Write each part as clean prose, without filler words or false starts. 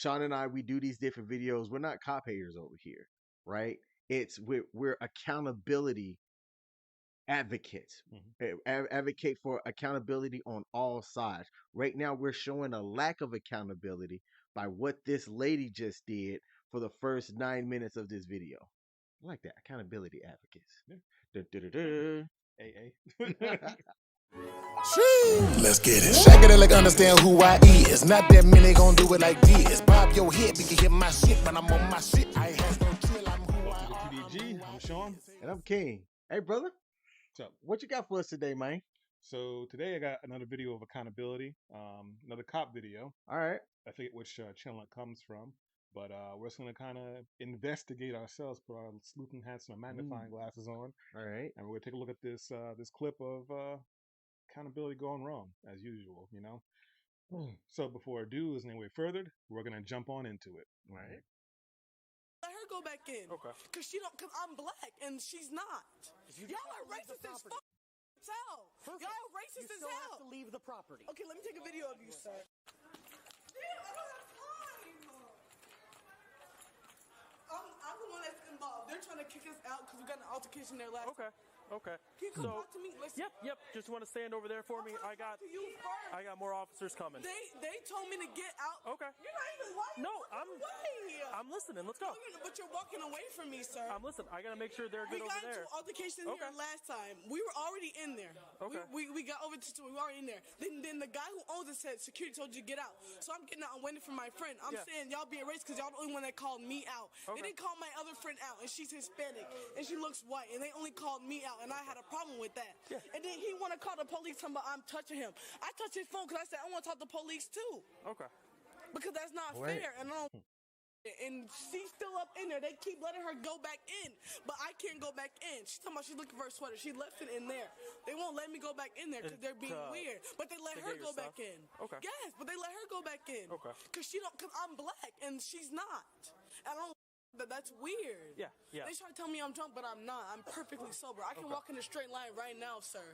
Sean and I, we do these different videos. We're not cop haters over here, right? We're accountability advocates. Advocate for accountability on all sides. Right now, we're showing a lack of accountability by what this lady just did for the first 9 minutes of this video. I like that, accountability advocates. AA. Let's get it. Shake it like understand who I is. Not that many gon' do it like this. Bob your head, we can hit my shit, but I'm on my shit. I ain't has no chill. I'm who I Welcome to TDG. I'm Sean. And I'm King. Hey, brother. What's up? What you got for us today, man? So today I got another video of accountability, another cop video. All right. I forget which channel it comes from, but we're just going to kind of investigate ourselves, put our sleuthing hats and our magnifying glasses on. All right. And we're going to take a look at this this clip of accountability going wrong, as usual, you know? So before I do any way further, we're going to jump on into it. All right. Let her go back in. Okay. Cause I'm black and she's not. Y'all are racist as fuck. Y'all are racist as hell. You still have to leave the property. Okay, let me take a video of you, sir. Damn, I don't have time. I'm the one that's involved. They're trying to kick us out because we got an altercation there last time. Okay. Can you come talk to me? Listen. Yep. Just want to stand over there for me. I got more officers coming. They told me to get out. Okay. You're not even lying. No, I'm listening. Let's go. But you're walking away from me, sir. I'm listening. I gotta make sure they're good over there. We got into altercation here last time. We were already in there. Okay. We got over to we were already in there. Then the guy who owns it said security told you to get out. So I'm getting out. I'm waiting for my friend. I'm saying y'all being racist because y'all the only one that called me out. Okay. They didn't call my other friend out, and she's Hispanic and she looks white, and they only called me out, and I had a problem with that. Yeah. And then he want to call the police talking about I'm touching him. I touched his phone because I said I want to talk to the police too. Okay. Because that's not fair, and I don't. And she's still up in there. They keep letting her go back in, but I can't go back in. She's talking about she's looking for a sweater. She left it in there. They won't let me go back in there because they're being weird. But they let her go back in. Okay. Yes, but they let her go back in. Okay. Because I'm black and she's not. And I don't. That's weird. Yeah. They try to tell me I'm drunk, but I'm not. I'm perfectly sober. I can walk in a straight line right now, sir.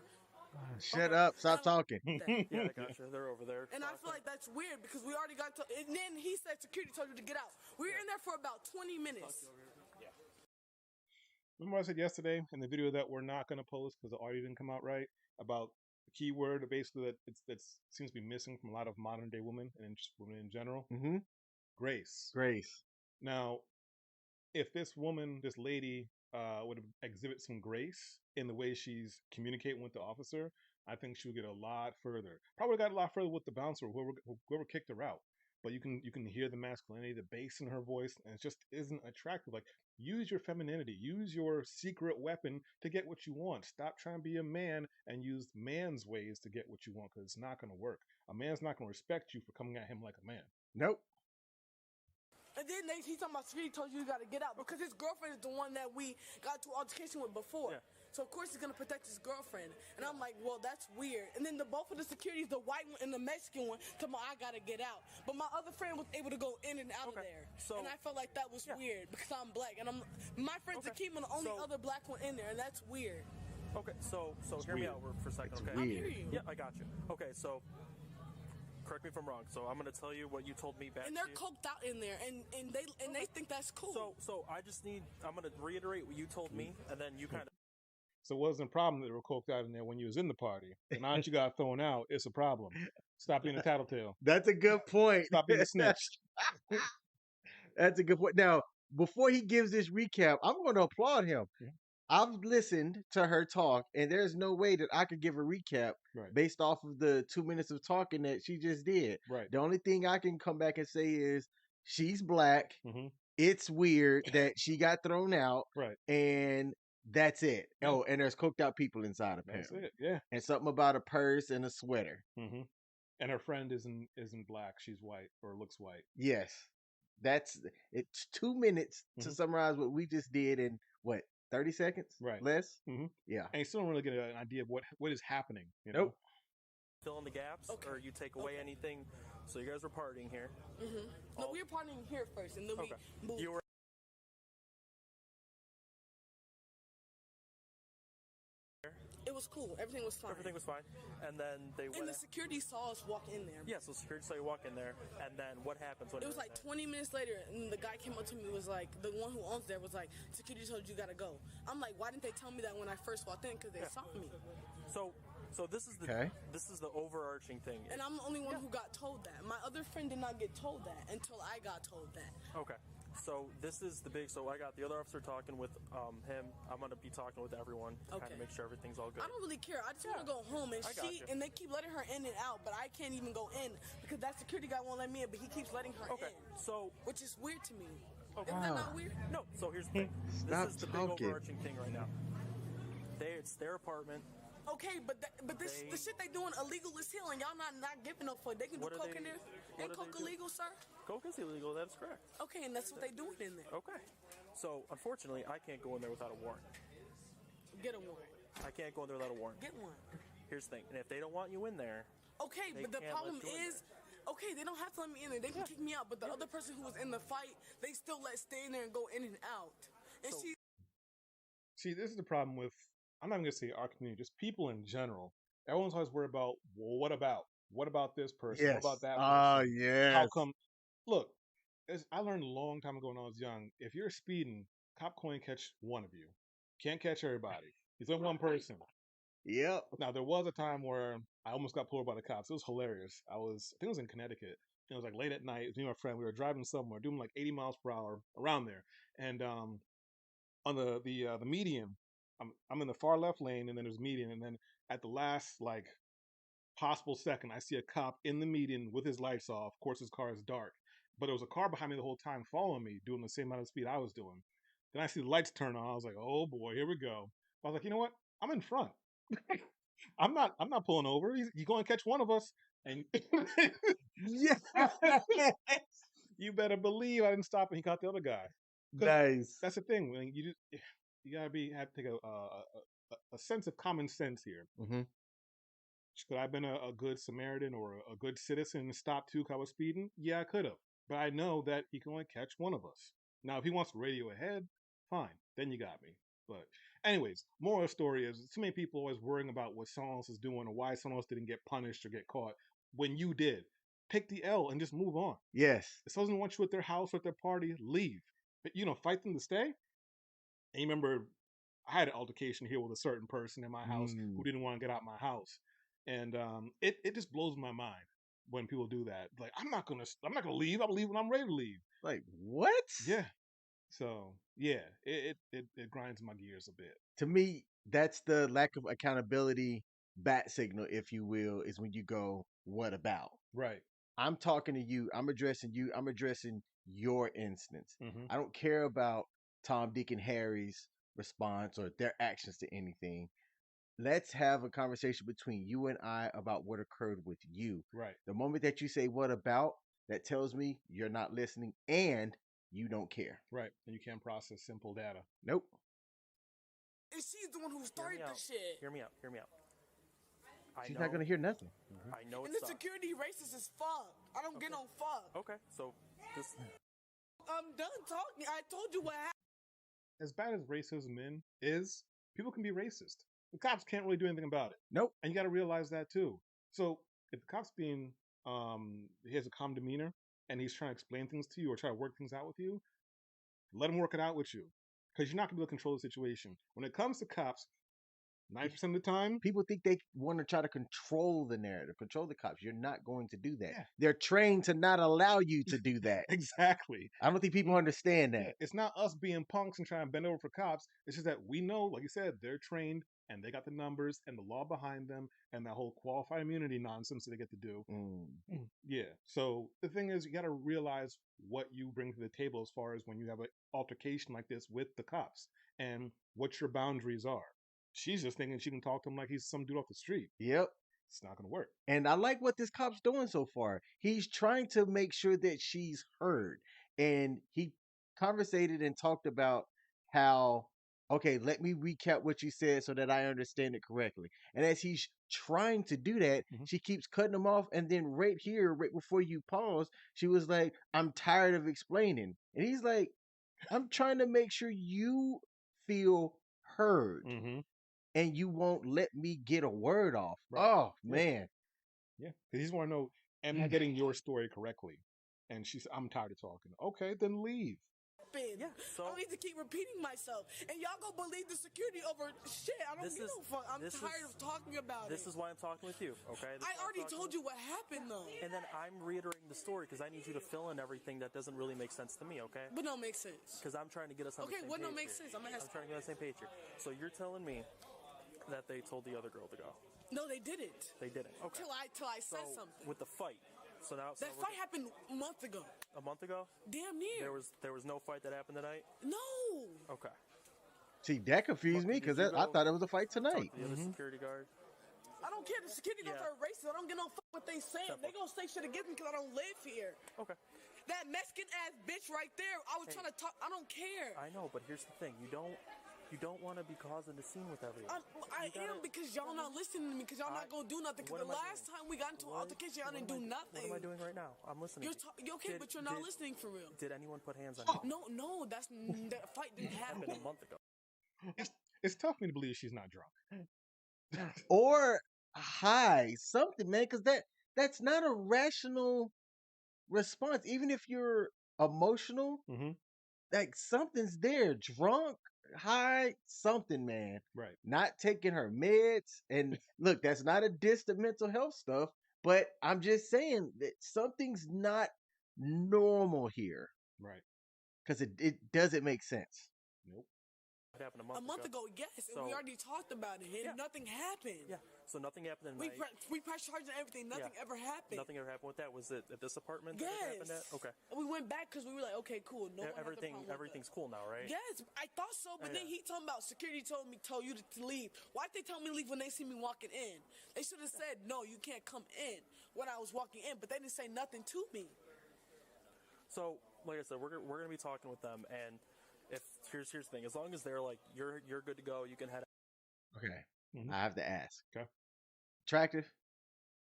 Shut up. Stop talking. Yeah, I got you. They're over there. And I feel like that's weird because we already got to. And then he said security told you to get out. We were in there for about 20 minutes. Remember I said yesterday in the video that we're not going to post because the audio didn't come out right about the keyword basically that seems to be missing from a lot of modern day women and just women in general? Mm-hmm. Grace. Now, if this lady would exhibit some grace in the way she's communicating with the officer, I think she would get a lot further. Probably got a lot further with the bouncer, whoever kicked her out. But you can hear the masculinity, the bass in her voice, and it just isn't attractive. Like, use your femininity, use your secret weapon to get what you want. Stop trying to be a man and use man's ways to get what you want, because it's not going to work. A man's not going to respect you for coming at him like a man. Nope. And then he's talking about security told you got to get out because his girlfriend is the one that we got to altercation with before. Yeah. So, of course, he's going to protect his girlfriend. And I'm like, well, that's weird. And then both of the securities, the white one and the Mexican one, told me I got to get out. But my other friend was able to go in and out of there. And I felt like that was weird because I'm black. And my friend's Akeem, the only other black one in there, and that's weird. Okay, so hear me out for a second, okay? I hear you. Yeah, I got you. Okay, so correct me if I'm wrong. So I'm going to tell you what you told me back. And they're coked out in there, and they think that's cool. So I'm going to reiterate what you told me, and then you kind of. So it wasn't a problem that they were coked out in there when you was in the party. And now that you got thrown out, it's a problem. Stop being a tattletale. That's a good point. Stop being a snitch. That's a good point. Now, before he gives this recap, I'm going to applaud him. Yeah. I've listened to her talk, and there's no way that I could give a recap based off of the 2 minutes of talking that she just did. Right. The only thing I can come back and say is she's black. Mm-hmm. It's weird that she got thrown out. Right. And that's it. Oh, and there's cooked out people inside of her. That's it. Yeah. And something about a purse and a sweater. Mm-hmm. And her friend isn't black. She's white or looks white. Yes. It's 2 minutes to summarize what we just did in 30 seconds? Right. Less? Mm-hmm. Yeah. And you still don't really get an idea of what is happening. You know? Nope. Fill in the gaps, or you take away anything. So you guys were partying here. Mm-hmm. No, we were partying here first, and then we moved. You were. It was cool. Everything was fine. Everything was fine. And then And the security saw us walk in there. Yeah, so security saw you walk in there. And then what happens? When it was like 20 minutes later, and the guy came up to me, was like, the one who owns there was like, security told you gotta go. I'm like, why didn't they tell me that when I first walked in? Because they saw me. So this is the overarching thing. And I'm the only one who got told that. My other friend did not get told that until I got told that. Okay. So this is the big. So I got the other officer talking with him. I'm gonna be talking with everyone to kind of make sure everything's all good. I don't really care. I just want to go home, and they keep letting her in and out, but I can't even go in because that security guy won't let me in, but he keeps letting her in. So which is weird to me. Okay. Isn't that not weird? No. So here's the thing. This is the big overarching thing right now. It's their apartment. Okay, but the shit they doing illegal as hell, and y'all not giving up for it. They can do coke in there. Ain't coke illegal, sir? Coke is illegal. That's correct. Okay, and that's what they doing in there. Okay. So unfortunately, I can't go in there without a warrant. Get a warrant. I can't go in there without a warrant. Get one. Here's the thing, and if they don't want you in there. Okay, but the problem is. Okay, they don't have to let me in there. They can kick me out, but the other person who was in the fight, they still let stay in there and go in and out. And See, this is the problem with, I'm not even going to say our community, just people in general. Everyone's always worried about, well, what about? What about this person? Yes. What about that person? Yeah. How come? Look, I learned a long time ago when I was young, if you're speeding, cop can't catch one of you. Can't catch everybody. He's only one person. Yep. Now, there was a time where I almost got pulled over by the cops. It was hilarious. I think it was in Connecticut. It was like late at night. It was me and my friend. We were driving somewhere, doing like 80 miles per hour around there. And on the median, I'm in the far left lane, and then there's median, and then at the last like possible second, I see a cop in the median with his lights off. Of course, his car is dark, but there was a car behind me the whole time following me, doing the same amount of speed I was doing. Then I see the lights turn on. I was like, oh boy, here we go. I was like, you know what? I'm in front. I'm not pulling over. He's going to catch one of us, and yeah. You better believe I didn't stop and he caught the other guy. Nice. That's the thing. When you gotta have to take a sense of common sense here. Mm-hmm. Could I have been a good Samaritan or a good citizen and stopped too because I was speeding? Yeah, I could have. But I know that he can only catch one of us. Now, if he wants to radio ahead, fine. Then you got me. But anyways, moral of the story is too many people always worrying about what someone else is doing or why someone else didn't get punished or get caught when you did. Take the L and just move on. Yes. If someone doesn't want you at their house or at their party, leave. But, fight them to stay. And you remember, I had an altercation here with a certain person in my house who didn't want to get out my house. And it just blows my mind when people do that. Like, I'm not gonna leave. I'll leave when I'm ready to leave. Like, what? Yeah. So yeah, it grinds my gears a bit. To me, that's the lack of accountability bat signal, if you will, is when you go, what about? Right. I'm talking to you. I'm addressing you. I'm addressing your instance. Mm-hmm. I don't care about Tom, Dick, and Harry's response or their actions to anything. Let's have a conversation between you and I about what occurred with you. Right. The moment that you say, what about, that tells me you're not listening and you don't care. Right. And you can't process simple data. Nope. And she's the one who started the shit. Hear me out. She's not going to hear nothing. Mm-hmm. I know and the security racist as fuck. I don't get no fuck. Okay, so this... I'm done talking. I told you what happened. As bad as racism is, people can be racist. The cops can't really do anything about it. Nope. And you got to realize that too. So if the cop's being, he has a calm demeanor and he's trying to explain things to you or try to work things out with you, let him work it out with you. Because you're not going to be able to control the situation. When it comes to cops, 90% of the time, people think they want to try to control the narrative, control the cops. You're not going to do that. Yeah. They're trained to not allow you to do that. Exactly. I don't think people understand that. It's not us being punks and trying to bend over for cops. It's just that we know, like you said, they're trained and they got the numbers and the law behind them and that whole qualified immunity nonsense that they get to do. Yeah. So the thing is, you got to realize what you bring to the table as far as when you have an altercation like this with the cops and what your boundaries are. She's just thinking she can talk to him like he's some dude off the street. Yep. It's not going to work. And I like what this cop's doing so far. He's trying to make sure that she's heard. And he conversated and talked about how, okay, let me recap what you said so that I understand it correctly. And as he's trying to do that, she keeps cutting him off. And then right here, right before you pause, she was like, I'm tired of explaining. And he's like, I'm trying to make sure you feel heard. and you won't let me get a word off. Right. Oh Yeah. man. Yeah, because he just want to know, am I getting your story correctly? And she said, I'm tired of talking. Okay, then leave. Yeah, so I don't need to keep repeating myself. And y'all gonna believe the security over shit. I don't give no fuck. I'm tired of talking about This it. is why I'm talking with you, okay? I already told you what happened, though. And then I'm reiterating the story because I need you to fill in everything that doesn't really make sense to me, okay? But don't make sense. Because I'm trying to get us on the same page. Okay, what don't make here. sense? I'm trying to get on the same page here. So you're telling me that they told the other girl to go. No, they didn't. They didn't. Okay. Till I said something. With the fight. So now That fight happened a month ago. a month ago? Damn near. There was no fight that happened tonight? No. Okay. See, that confused me because I thought it was a fight tonight. The other security guard. I don't care. The security guards are racist. I don't get no fuck what they saying. They gonna say shit against me because I don't live here. Okay. That Mexican ass bitch right there. I was trying to talk. I don't care. I know, but here's the thing. You don't want to be causing the scene with everyone. I am because y'all not listening to me because y'all not gonna do nothing. Because the last time we got into an altercation, y'all didn't do nothing. What am I doing right now? I'm listening. You're okay, but you're not listening for real. Did anyone put hands on you? No, that fight didn't happen. A month ago. It's tough for me to believe she's not drunk. Or high, something, man, because that's not a rational response. Even if you're emotional, like something's there, drunk, high, something, man. Right. Not taking her meds. And look, that's not a diss to mental health stuff, but I'm just saying that something's not normal here. Right. Because it doesn't make sense. Nope. What happened A month ago, yes, and we already talked about it, and nothing happened. Yeah, so nothing happened We tonight. we pressed charges and everything. Nothing ever happened. Nothing ever happened with that. Was it at this apartment that it happened at? Okay. And we went back because we were like, okay, cool. No one had the problem with Everything's cool now, right? Yes, I thought so, but then he talking about security told you to leave. Why'd they tell me to leave when they see me walking in? They should have said, no, you can't come in when I was walking in, but they didn't say nothing to me. So, like I said, we're gonna be talking with them, and if here's the thing, as long as they're like you're good to go, you can head out. Okay. I have to ask. Okay. Attractive?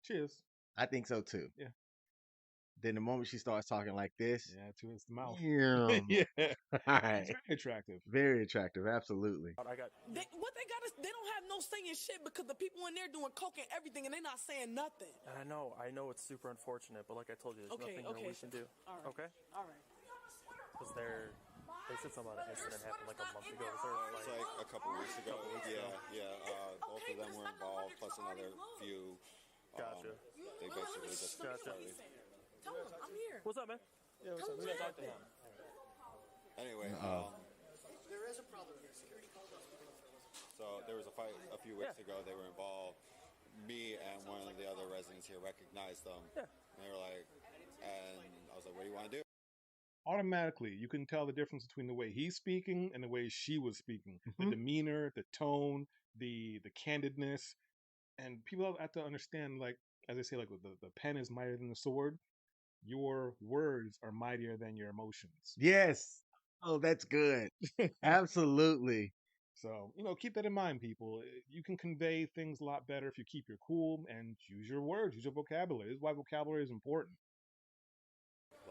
Cheers. I think so too. Yeah. Then the moment she starts talking like this, Yeah, to his mouth. yeah. Yeah. All right. It's very attractive. Very attractive, absolutely. I got. They don't have no saying shit because the people in there doing coke and everything, and they not saying nothing. And I know it's super unfortunate, but like I told you, there's nothing we can do. All right. Okay. All right. Because they said something about an incident happened like a month ago. Was there It was like a couple weeks ago. Both of them were involved, plus another few. Gotcha. They basically just Gotcha. Tell them I'm here. What's up, man? Yeah, what's up? We gotta talk to him. Anyway, there is a problem here. Security called us. So there was a fight a few weeks ago. They were involved. Me and one of the other residents here recognized them. Yeah. And they were like, and I was like, what do you want to do? Automatically, you can tell the difference between the way he's speaking and the way she was speaking. The demeanor, the tone, the candidness. And people have to understand, like, as I say, like, the pen is mightier than the sword. Your words are mightier than your emotions. Yes. Oh, that's good. Absolutely. So, keep that in mind, people. You can convey things a lot better if you keep your cool and use your words, use your vocabulary. This is why vocabulary is important.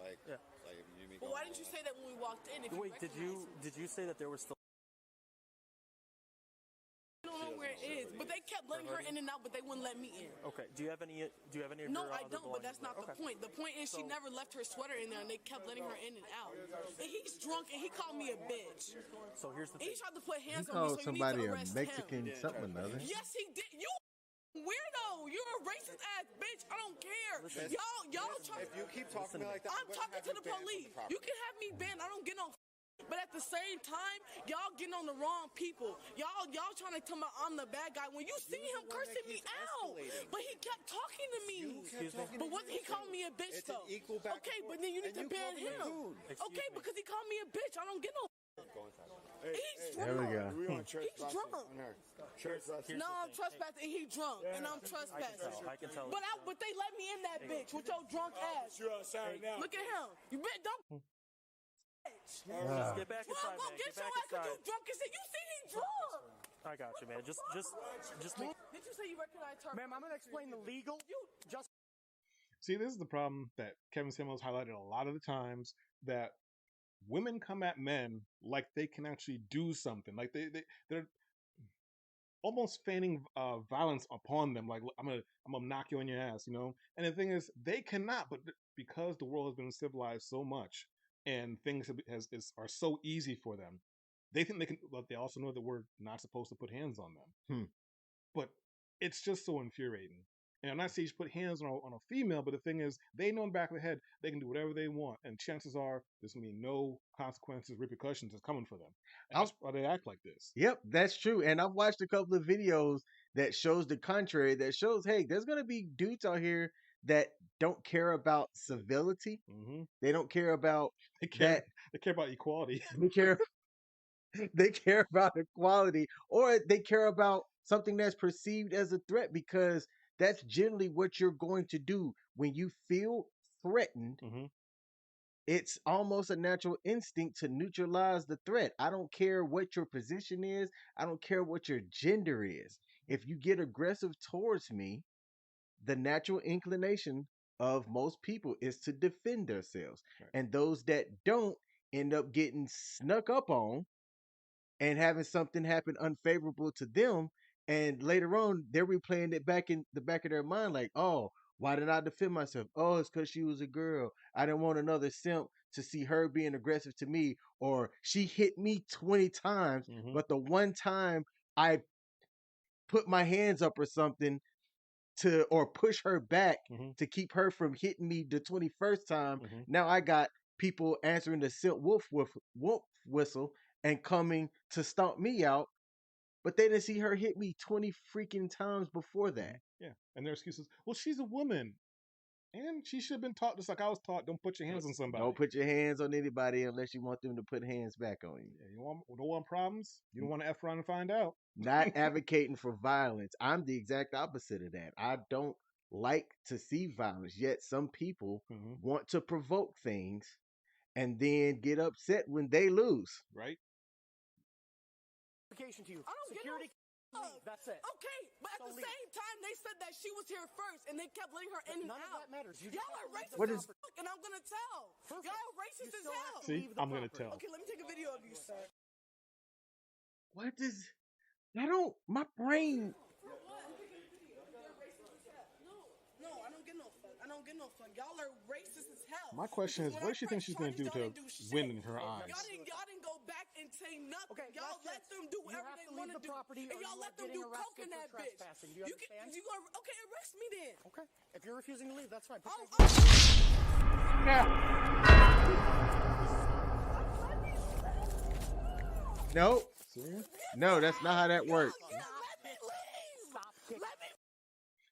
Like, Yeah. Well, why didn't you say that when we walked in? If Wait, did you say that there was still? I don't know where it is, but they kept letting her in and out, but they wouldn't let me in. Okay. Do you have any? Of No, your I other don't, but that's not belongings the point. The point is she never left her sweater in there, and they kept letting her in and out. And he's drunk, and he called me a bitch. So here's the And thing. he tried to put He hands on me, called so you need somebody to a arrest Mexican him. something or another. Yes, he did. You weirdo. You're a racist ass bitch. I don't care. Y'all try. If you keep talking to me like that, I'm talking to the police. You can have me banned. I don't get no. But at the same time, y'all getting on the wrong people. Y'all trying to tell me I'm the bad guy when you see him cursing me out. But he kept talking to me. But wasn't he calling me a bitch though? Okay, but then you need to ban him. Okay, because he called me a bitch. I don't get no. He's drunk. There we go. He's drunk. No, I'm trespassing and he drunk. And I'm trespassing. I can tell. But they let me in that bitch with your drunk ass. Look at him. You bet don't. Just get back inside, Well, man. get your ass because you drunk and said, you see he drunk. I got you, man. Just make. Did you say you recognize her? Ma'am, I'm going to explain the legal. See, this is the problem that Kevin Samuels highlighted a lot of the times, that women come at men like they can actually do something. Like they're almost feigning violence upon them, like I'm gonna knock you on your ass, you know. And the thing is, they cannot, but because the world has been civilized so much and things are so easy for them, they think they can. But they also know that we're not supposed to put hands on them. But it's just so infuriating. And I'm not saying you should put hands on a female, but the thing is, they know in the back of their head they can do whatever they want, and chances are there's gonna be no consequences, repercussions that's coming for them. And that's why they act like this. Yep, that's true. And I've watched a couple of videos that shows the contrary. That shows, hey, there's gonna be dudes out here that don't care about civility. They don't care about They care about equality. They care. They care about equality, or they care about something that's perceived as a threat, because that's generally what you're going to do when you feel threatened. It's almost a natural instinct to neutralize the threat. I don't care what your position is. I don't care what your gender is. If you get aggressive towards me, the natural inclination of most people is to defend themselves. Right. And those that don't end up getting snuck up on and having something happen unfavorable to them. And later on, they're replaying it back in the back of their mind, like, oh, why did I defend myself? Oh, it's because she was a girl. I didn't want another simp to see her being aggressive to me, or she hit me 20 times, but the one time I put my hands up or something or push her back to keep her from hitting me the 21st time, now I got people answering the simp wolf whistle and coming to stomp me out, but they didn't see her hit me 20 freaking times before that. Yeah, and their excuse is, well, she's a woman, and she should have been taught just like I was taught. Don't put your hands on somebody. Don't put your hands on anybody unless you want them to put hands back on you. Yeah, don't want problems. You don't want to F around and find out. Not advocating for violence. I'm the exact opposite of that. I don't like to see violence, yet some people want to provoke things and then get upset when they lose. Right? To you. I don't Security. get no That's it. Okay, but at the same time, they said that she was here first, and they kept letting her in and out. None of that matters. Y'all are racist What as is- fuck, and I'm gonna tell. Y'all are racist as hell. See, I'm gonna tell. Okay, let me take a video of you, sir. What is? I don't. My brain. No, I don't get no fuck. I don't get no fuck. Y'all are racist as hell. My question is, what does she think she's gonna do to win in her eyes? Y'all didn't go back and say nothing. Okay, y'all let them do whatever they want to do, and y'all let them do coke in that bitch. You understand? Okay, arrest me then. Okay. If you're refusing to leave, that's fine. No. No, that's not how that works.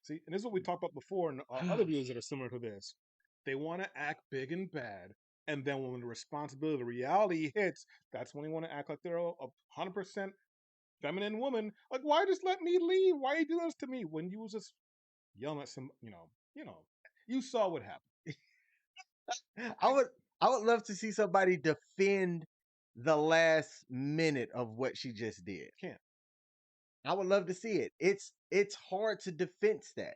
See, and this is what we talked about before in other videos that are similar to this. They want to act big and bad, and then when the responsibility, the reality hits, that's when they want to act like they're a 100% feminine woman. Like, why just let me leave? Why you do this to me? When you was just yelling at some, you saw what happened. I would love to see somebody defend the last minute of what she just did. Can't. I would love to see it. It's hard to defense that.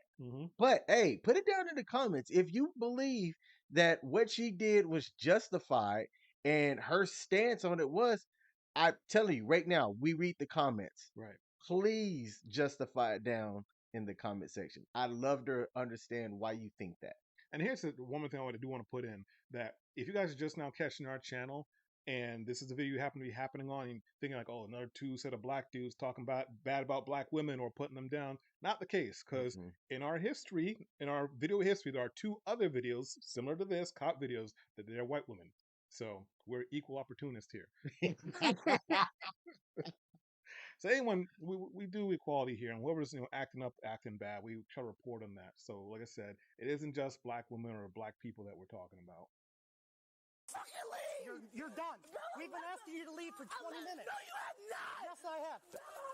But hey, put it down in the comments if you believe that what she did was justified and her stance on it was. I'm telling you right now, we read the comments. Right. Please justify it down in the comment section. I'd love to understand why you think that. And here's the one more thing I do want to put in, that if you guys are just now catching our channel and this is the video you happen to be happening on and thinking like, oh, another two set of black dudes talking bad about black women or putting them down, not the case, because in our history, in our video history, there are two other videos similar to this, cop videos, that they're white women. So we're equal opportunists here. So anyone, we do equality here, and whoever's acting up, acting bad, we try to report on that. So like I said, it isn't just black women or black people that we're talking about. Fucking leave! You're done. We've been asking you to leave for 20 minutes. No, you have not! Yes, I have.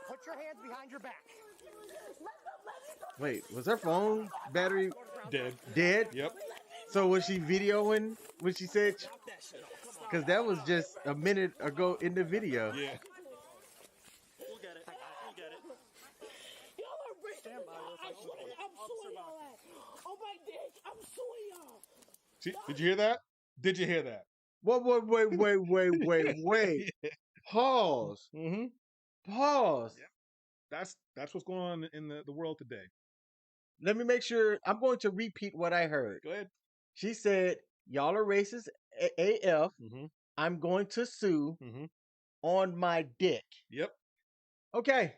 Put your hands behind your back. Wait, was her phone battery Dead? dead? Yep. So was she videoing when she said? Because that was just a minute ago in the video. Yeah. We'll get it. We'll get it. Y'all are racist. I'm suing y'all ass. Oh my dick, I'm suing y'all. Did you hear that? Did you hear that? Wait. Pause. Pause. Yep. That's what's going on in the world today. Let me make sure. I'm going to repeat what I heard. Go ahead. She said, "Y'all are racist AF. Mm-hmm. I'm going to sue Mm-hmm. on my dick." Yep. Okay.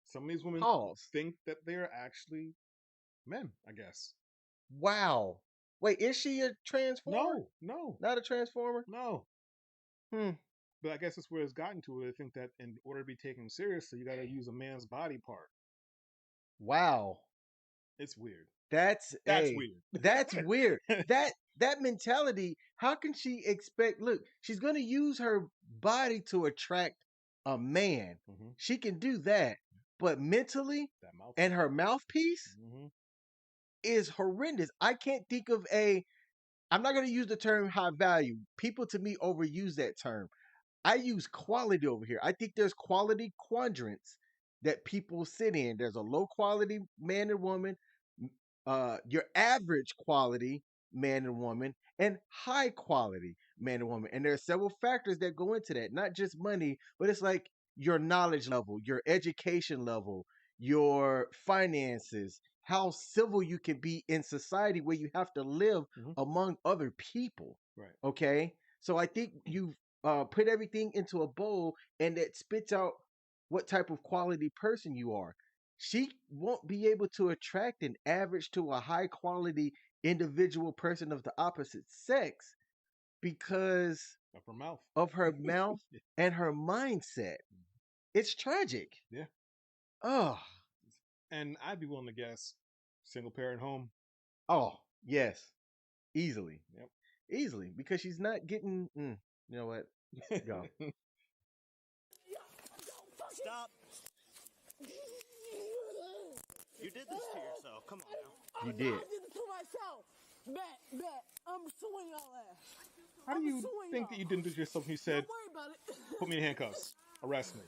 Some of these women Pause. think that they're actually men, I guess. Wow. Wait, is she a transformer? No. Not a transformer? No. But I guess that's where it's gotten to. They think that in order to be taken seriously, you got to use a man's body part. Wow. It's weird. That's weird. That's weird. That mentality, how can she expect, look, she's going to use her body to attract a man. Mm-hmm. She can do that. But mentally, That mouthpiece. and her mouthpiece Mm-hmm. is horrendous. I can't think of I'm not going to use the term high value. People to me overuse that term. I use quality over here. I think there's quality quadrants that people sit in. There's a low quality man and woman, your average quality man and woman, and high quality man and woman. And there are several factors that go into that, not just money, but it's like your knowledge level, your education level, your finances, how civil you can be in society where you have to live among other people. Right. Okay. So I think you've put everything into a bowl and that spits out what type of quality person you are. She won't be able to attract an average to a high quality individual person of the opposite sex because of her mouth, and her mindset. It's tragic. Yeah. Oh. And I'd be willing to guess single parent home. Oh, yes. Easily. Yep. Easily. Because she's not getting you know what? Go. Stop. You did this to yourself. Come on now. You did. I did it to myself. Bet. I'm suing y'all ass. How do you think that you didn't do it yourself when you said, don't worry about it. Put me in handcuffs, arrest me?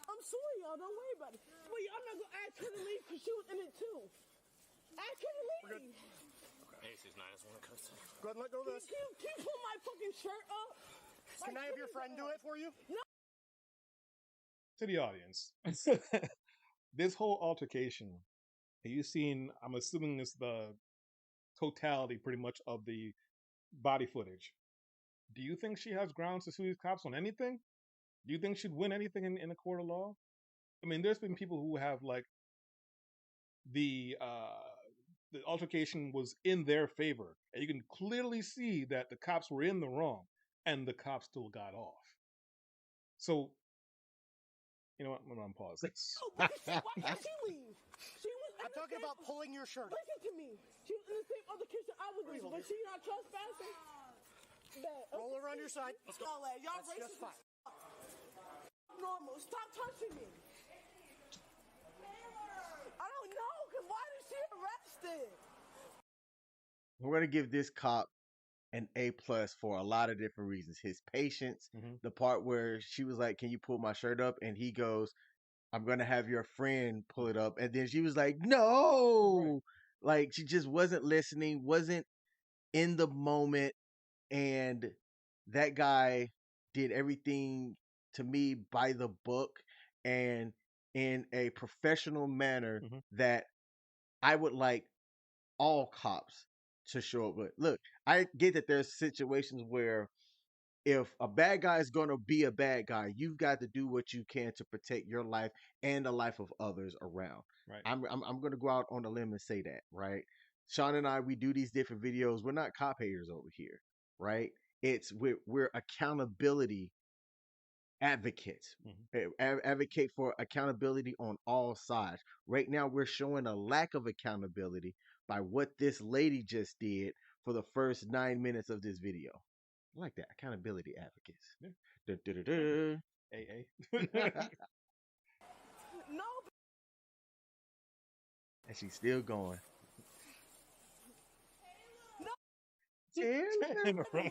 I'm suing y'all. Don't worry about it. Wait, I'm not going to ask her to leave because she was in it too. Ask her to leave. Hey, she's nice. Go ahead and let go of this. Can you pull my fucking shirt up? Can I have your friend do it for you? No. To the audience, this whole altercation, have you seen, I'm assuming it's the totality pretty much of the body footage. Do you think she has grounds to sue these cops on anything? Do you think she'd win anything in a court of law? I mean, there's been people who have like the altercation was in their favor, and you can clearly see that the cops were in the wrong, and the cops still got off. So, you know what? I'm gonna pause this. Why can't she leave? I'm talking about pulling your shirt. Listen to me. She was in the same altercation I was in, but she not trespassing. Roll her on your side. Let's go. Y'all That's racist. just fine. Normal. Stop touching me. I don't know, because why is she arrested? We're going to give this cop an A+ for a lot of different reasons. His patience, the part where she was like, "Can you pull my shirt up?" And he goes, "I'm going to have your friend pull it up." And then she was like, "No." Right. Like she just wasn't listening, wasn't in the moment. And that guy did everything to me by the book and in a professional manner that I would like all cops to show up with. Look, I get that there's situations where if a bad guy is going to be a bad guy, you've got to do what you can to protect your life and the life of others around. Right. I'm going to go out on a limb and say that, right? Sean and I, we do these different videos. We're not cop haters over here, right? We're accountability advocates. Advocate for accountability on all sides. Right now, we're showing a lack of accountability by what this lady just did for the first 9 minutes of this video. I like that. Accountability advocates. Yeah. AA. No. And she's still going. No. Taylor. Because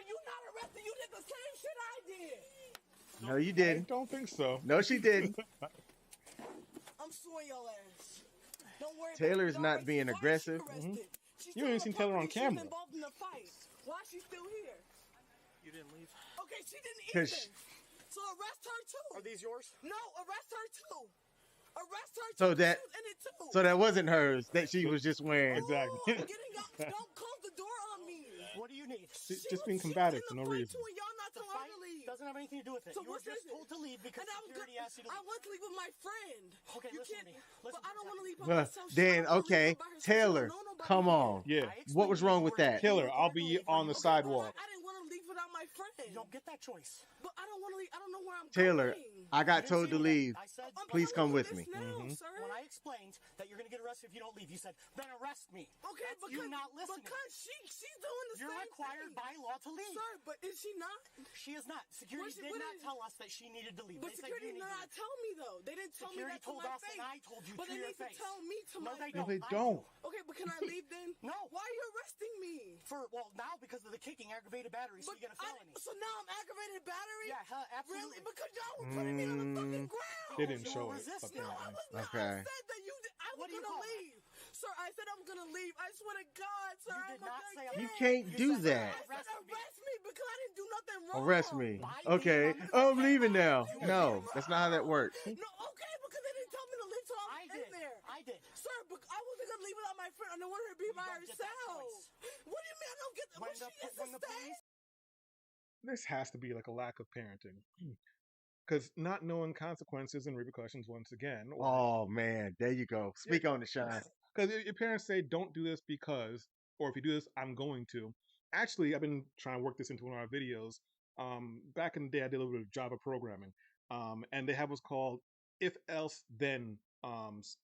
you're not arrested. You did the same shit I did. No, you didn't. I don't think so. No, she didn't. I'm suing your ass. Don't worry. Taylor's not being aggressive. You haven't seen Taylor on camera. She's involved in the fight. Why is she still here? You didn't leave. Okay, she didn't either. So arrest her too. Are these yours? No, arrest her too. Arrest her too. So that, She was in it too. so that wasn't hers. That she was just wearing. Exactly. Ooh, I'm getting up. Don't close the door on me. What do you need? Just being combative for no reason. Too, and y'all not The telling her fight to leave. doesn't have anything to do with it. So You were what's just this? told to leave because And I was security asked you to I leave. want to leave with my friend. Okay, You listen can't, to me. but Listen I don't to want to me. leave by Well, myself. She then, don't wanna leave okay, by herself. She don't Taylor, know nobody come here. on. Yeah. What was wrong with that? Taylor, I'll be on the sidewalk. I didn't want to leave without my friend. You don't get that choice. But I don't want to leave. I don't know where I'm Taylor, going. I got You didn't told say to that. leave. I said, I'm Please telling come you with this me. now, sir. when I explained that you're going to get arrested if you don't leave, you said, then arrest me. Okay, That's because you not listening. because she's doing the You're same required thing. by law to leave. Sir, but is she not? She is not. Security did What not is- tell us that she needed to leave. But They said security you did need to not leave. tell me though. They didn't tell Security me that to told my us, face. and I told you but to they your need face. to tell me to No, my they face. don't. they I don't. do. Okay, but can I leave then? No. Why are you arresting me? Well, now because of the kicking, aggravated battery, so you get a felony. So now I'm aggravated battery? Yeah, absolutely. Really? Because y'all were putting me on the fucking ground. They didn't You show were it, resisting. No, I apparently. was not. Okay. I said that I was What do you gonna call that? leave. Sir, I said I was gonna leave. I swear to God, sir. You I'm did not say You I'm- can't You do said that. I said arrest me because I didn't do nothing wrong. Arrest me. By Okay. being on the Oh, I'm phone. leaving now. No, that's not how that works. No, okay, because they didn't tell me to leave, so I I'm did. in there. I did. Sir, but I wasn't gonna leave without my friend. I didn't want her to be by don't get that herself. choice. What do you mean I don't get that? When But she the- is when to the stay. police- This has to be like a lack of parenting. Because not knowing consequences and repercussions once again. Oh man, there you go. Speak on it, Sean. Because your parents say, don't do this because, or if you do this, I'm going to. Actually, I've been trying to work this into one of our videos. Back in the day, I did a little bit of Java programming. And they have what's called if else then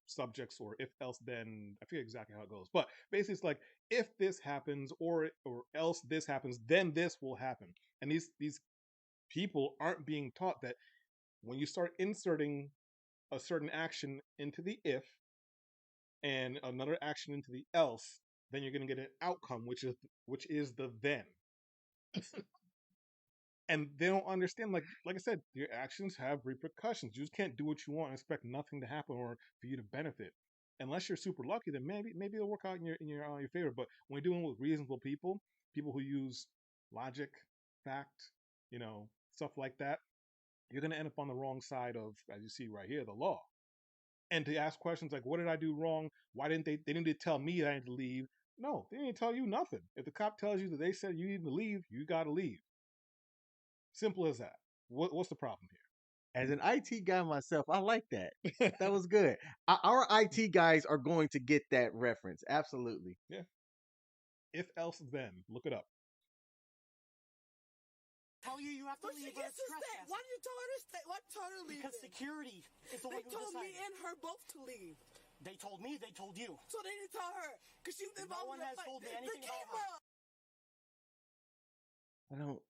subjects, or if else then, I forget exactly how it goes. But basically it's like, if this happens or else this happens, then this will happen. And these people aren't being taught that when you start inserting a certain action into the if and another action into the else, then you're going to get an outcome, which is the then. And they don't understand, like I said, your actions have repercussions. You just can't do what you want and expect nothing to happen or for you to benefit. Unless you're super lucky, then maybe it'll work out in your favor. But when you're dealing with reasonable people who use logic, fact, stuff like that, you're going to end up on the wrong side of, as you see right here, the law. And to ask questions like, what did I do wrong? Why didn't they didn't tell me I had to leave? No, they didn't tell you nothing. If the cop tells you that they said you need to leave, you got to leave. Simple as that. What's the problem here? As an IT guy myself, I like that. That was good. Our IT guys are going to get that reference. Absolutely. Yeah. If else then, look it up. Tell you have to But she leave or gets it's to stay. trespassing. Why did you tell her to stay? Why did you tell her to leave? Because then? security is the one They who told me decided. and her both to leave. They told me, they told you. So they didn't tell her because she was No involved one in the has fight. told me The anything about camera. I don't.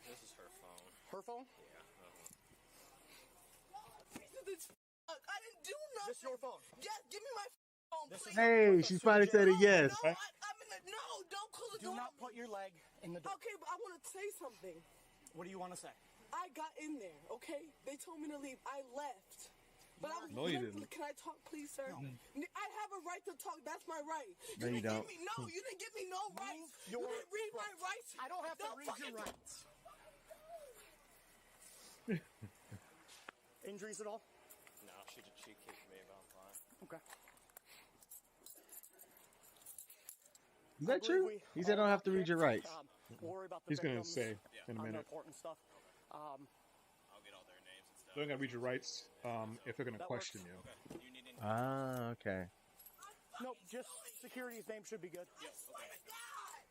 This is her phone. Her phone? I didn't do nothing. This your phone? Yes, give me my phone, This is please. Hey, she finally said a yes. No, I'm in the, no, don't close the Do door. not put your leg in the door. Okay, but I want to say something. What do you want to say? I got in there, okay? They told me to leave. I left. But I was, No, you didn't. Can I talk, please, sir? No. I have a right to talk. That's my right. No, you don't. You didn't give me no rights. You your didn't read my rights. I don't have to Don't read your fucking- rights. Injuries at all? No, she kicked me, but I'm fine. Okay. Is that true? He said I don't have to read your rights. We'll worry about the He's going to victims say in a on the minute. important stuff. I'll get all their names and stuff. They're going to read your rights if they're going to That question works. you. Okay. You need any? Ah, okay. Nope, just security's name should be good. I swear to God.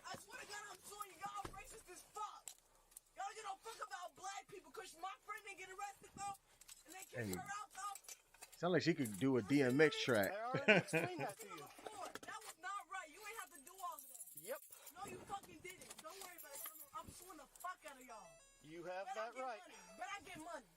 I swear to God, I'm suing you. Y'all racist as fuck. Y'all get no fuck about black people because my friend didn't get arrested, though. And they kicked Hey. her out, though. Sound like she could do a DMX track. I already explained that to you. That was not right. You ain't have to do all of that. Yep, No, you fucking didn't. Don't worry about it. I'm suing the fuck out of y'all. you have Bet I that get right. money. Bet I get money.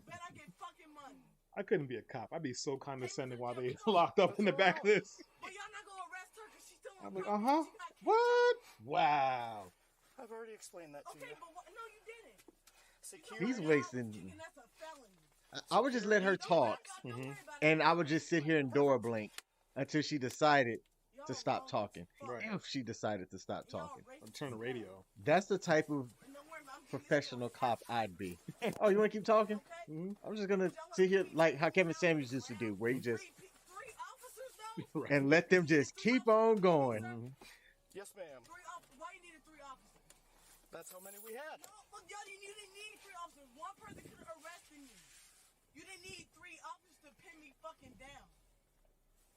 Bet I get fucking money. I couldn't be a cop. I'd be so condescending while they locked up in the back of this. But y'all not gonna arrest her because she's still on I'm like, property. uh-huh. She got kicked What? Wow. I've already explained that out. to Okay, you. but no, you didn't. Security. He's wasting. And that's a felony. I would just let her talk, Don't worry about it. and I would just sit here and door blink until she decided to stop talking. Right. If she decided to stop talking. Or turn the radio. That's the type of professional cop I'd be. Oh, you want to keep talking? I'm just gonna sit here like how Kevin Samuels used to do, where he just Right. and let them just keep on going. Yes, ma'am. Why you needed 3 officers? That's how many we had. No, but you didn't need 3 officers. One person could have arrested me. You didn't need 3 officers to pin me fucking down.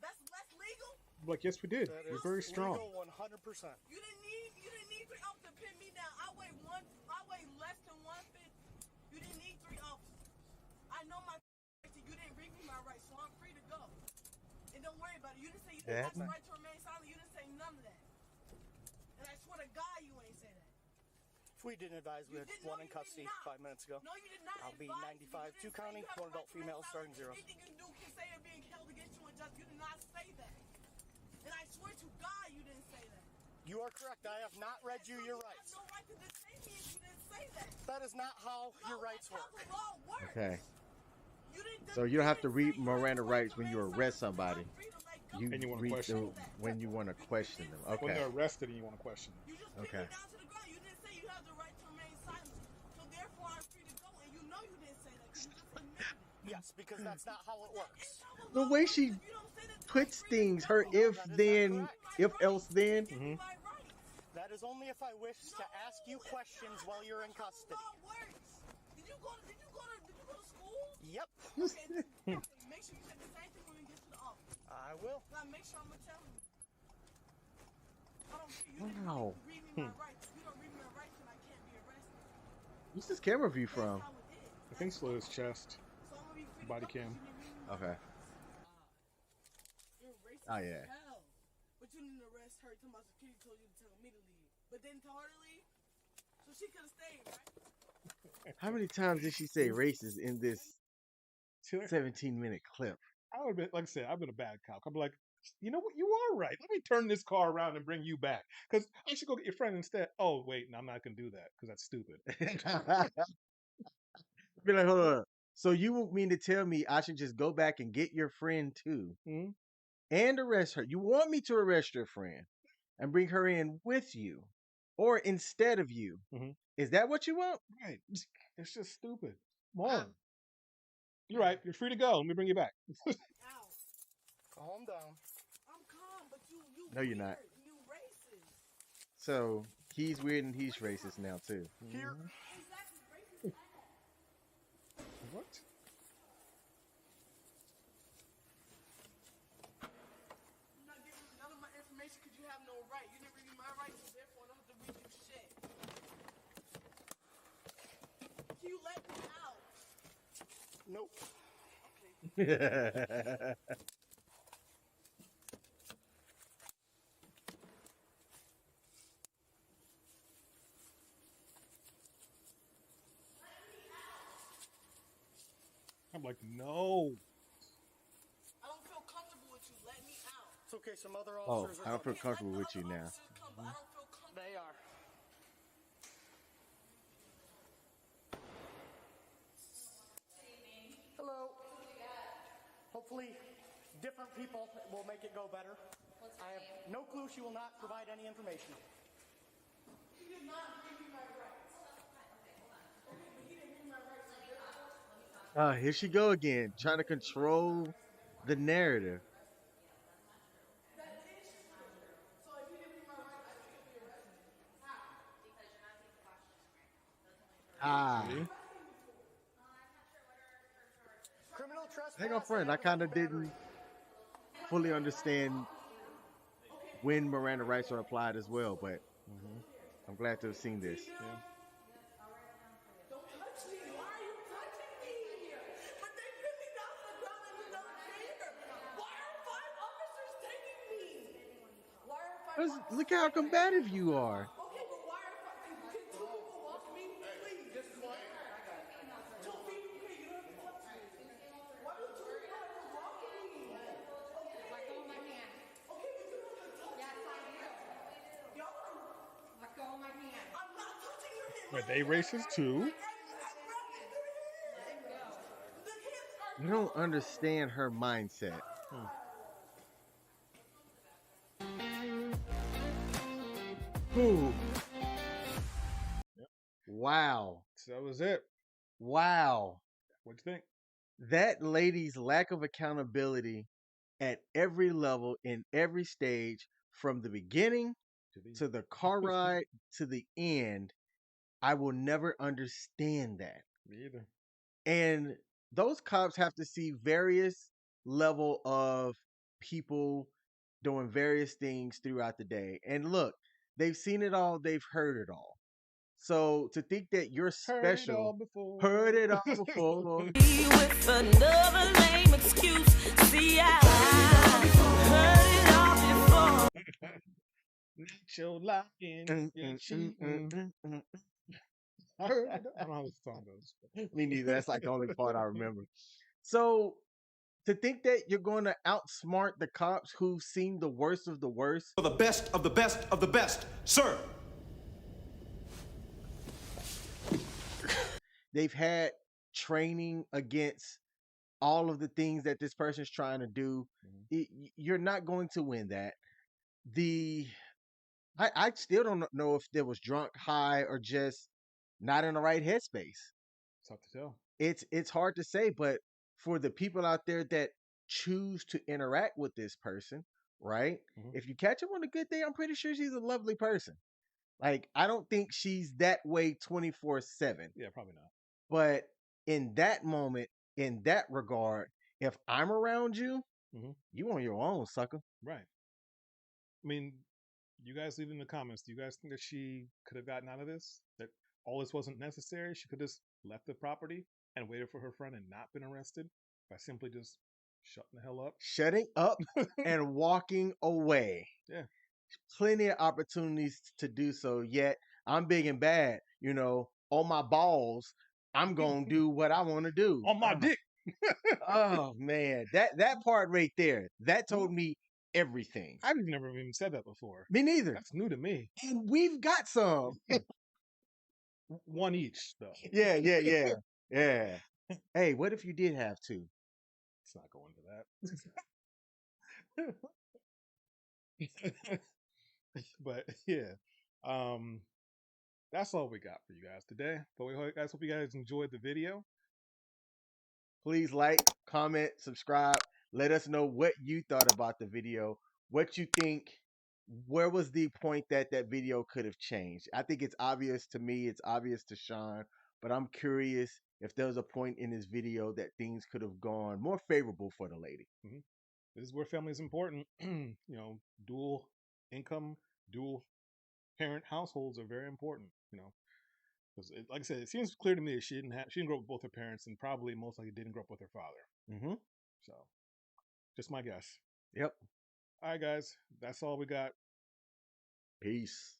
That's legal. Like, yes, we did. That You're is very strong. legal 100%. You didn't need 3 officers to pin me down. I weigh less than 150. You didn't need 3 officers. I know my rights. You didn't read me my rights, so I'm free to go. And don't worry about it. You didn't say you didn't have the right to remain silent. You didn't say none of that. And I swear to God, you ain't say that. If we didn't advise, we had one in custody 5 minutes ago. No, you did not. I'll be advise me. 95, You didn't 2 say county, you have 1 the adult right to remain female, starting silent. 0. Anything you do can say it being held against you and just. You did not say that. And I swear to God, you didn't say that. You are correct. I have not read you your You rights. have no right to detain me if you didn't say that. That is not how your rights That's work. how the law works. Okay. You didn't, So you don't have to didn't read say you have Miranda the right rights to when you remain arrest silent. somebody. I'm free to let go. You And you wanna read question when you want to question them. When Okay. they're arrested and you want to question them. You just pinned Okay. me down to the ground. You didn't say you have the right to remain silent. So therefore, I'm free to go. And you know you didn't say that because you just admitted it. Yes, because that's not how it works. It's how The law way works. she If you don't say that, puts I'm free to things, go. her if that is then, not correct. if else then. Give me my rights. That is only if I wish to ask you questions while you're in custody. Law works. Did you go to school? Yep, Okay, make sure you say the same thing when we get to the office. I will. Now make sure I'm gonna tell you. I don't care. You didn't Wow. read me my rights. If you don't read me my rights, then I can't be arrested. What's this camera view from? That's how it is. I think so his chest. So I'm gonna be free to Body go cam. 'cause you didn't read me my Okay. rights. You're racist Oh, as yeah. hell. But you didn't arrest her. Talking about security told you to tell me to leave. But didn't tell her to leave. So she could have stayed, right? How many times did she say racist in this 17-minute clip? I would have been, like I said, I've been a bad cop. I'd be like, you know what? You are right. Let me turn this car around and bring you back. Because I should go get your friend instead. Oh, wait, no, I'm not going to do that because that's stupid. Be like, hold on. So you mean to tell me I should just go back and get your friend too Mhm. and arrest her? You want me to arrest your friend and bring her in with you or instead of you? Mhm. Is that what you want? Right. It's just stupid. More. You're right. You're free to go. Let me bring you back. Ow. Calm down. I'm calm, but you No, you're not. weird. You racist. So he's weird and he's racist now too. Here, Exactly, racist ass. What? I'm not giving you none of my information because you have no right. You didn't read me my rights, so therefore I don't have to read you shit. Can you let me out? nope. I'm like, no. I don't feel comfortable with you. Let me out. It's okay. Some other Oh, officers I are don't feel coming. comfortable with you now. Officers come, but I don't feel comfortable. They are. Hello. Hopefully, different people will make it go better. I have no clue. She will not provide any information. He did not give me my rights. Okay, but he didn't give me my rights. So therefore, Here she go again, trying to control the narrative. that is true. So if he didn't give me my rights, I can't be arrested. How? Ah, Criminal trespass. hang on, friend. I kind of didn't fully understand when Miranda rights are applied as well, but I'm glad to have seen this. Don't touch me. Why are you touching me? But they pin me down to the ground and you don't care. Why are 5 officers taking me? Why are 5 officers? Look how combative you are. Okay, but why are 5? Can 2 people walk me? Please. Just quiet. 2 people, okay, you don't have to touch me. Why do 2 people have to walk me? Let go of my hand. Okay, but you don't have to touch me. Yes, I do. Y'all, Let go of my hand. I'm not touching your hand. Are they racist too? I'm grabbing your hand. The hands are You don't understand her mindset. Ooh. Wow. So that was it. Wow. What'd you think? That lady's lack of accountability at every level, in every stage, from the beginning to the car ride to the end, I will never understand that. Me either. And those cops have to see various level of people doing various things throughout the day. And look, they've seen it all, they've heard it all. So to think that you're special, heard it all before. With another lame excuse. See, I heard it all before. Not your locking, you're cheating. I don't know how the song goes. Me neither. That's like the only part I remember. So to think that you're going to outsmart the cops who've seen the worst of the worst. For the best of the best of the best, sir. They've had training against all of the things that this person's trying to do. You're not going to win that. I still don't know if there was drunk, high, or just not in the right headspace. It's tough to tell. It's hard to say, but for the people out there that choose to interact with this person, right? If you catch him on a good day, I'm pretty sure she's a lovely person. Like, I don't think she's that way 24/7. Yeah, probably not. But in that moment, in that regard, if I'm around you, you on your own, sucker. Right. I mean, you guys leave in the comments. Do you guys think that she could have gotten out of this? That all this wasn't necessary? She could have just left the property and waited for her friend and not been arrested by simply just shutting the hell up? Shutting up and walking away. Yeah. Plenty of opportunities to do so, yet I'm big and bad. On my balls, I'm going to do what I want to do. On my dick. Oh, man. That part right there, that told me everything. I've never even said that before. Me neither. That's new to me. And we've got some. One each, though. Yeah. Hey, what if you did have two? Let's not go into that. But yeah, that's all we got for you guys today. But we hope you guys enjoyed the video. Please like, comment, subscribe. Let us know what you thought about the video. What you think. Where was the point that video could have changed? I think it's obvious to me. It's obvious to Sean. But I'm curious if there was a point in this video that things could have gone more favorable for the lady. This is where family is important. Dual income, dual parent households are very important. Because like I said, it seems clear to me that she didn't grow up with both her parents, and probably most likely didn't grow up with her father. So, just my guess. Yep. All right, guys, that's all we got. Peace.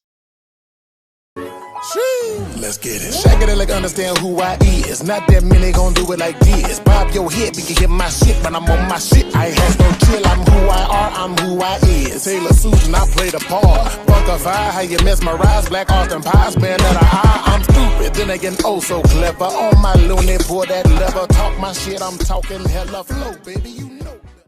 Let's get it. Shake it like understand who I is. Not that many gon' do it like this. Bob your head, we can hear my shit, but I'm on my shit. I has no chill. I'm who I are. I'm who I is. Taylor Susan, I play the part. Funkify, how you mesmerize. Black Austin pies, man that I'm stupid. Then again, oh so clever. On my loony, pour that lever. Talk my shit, I'm talking hella flow, baby. You know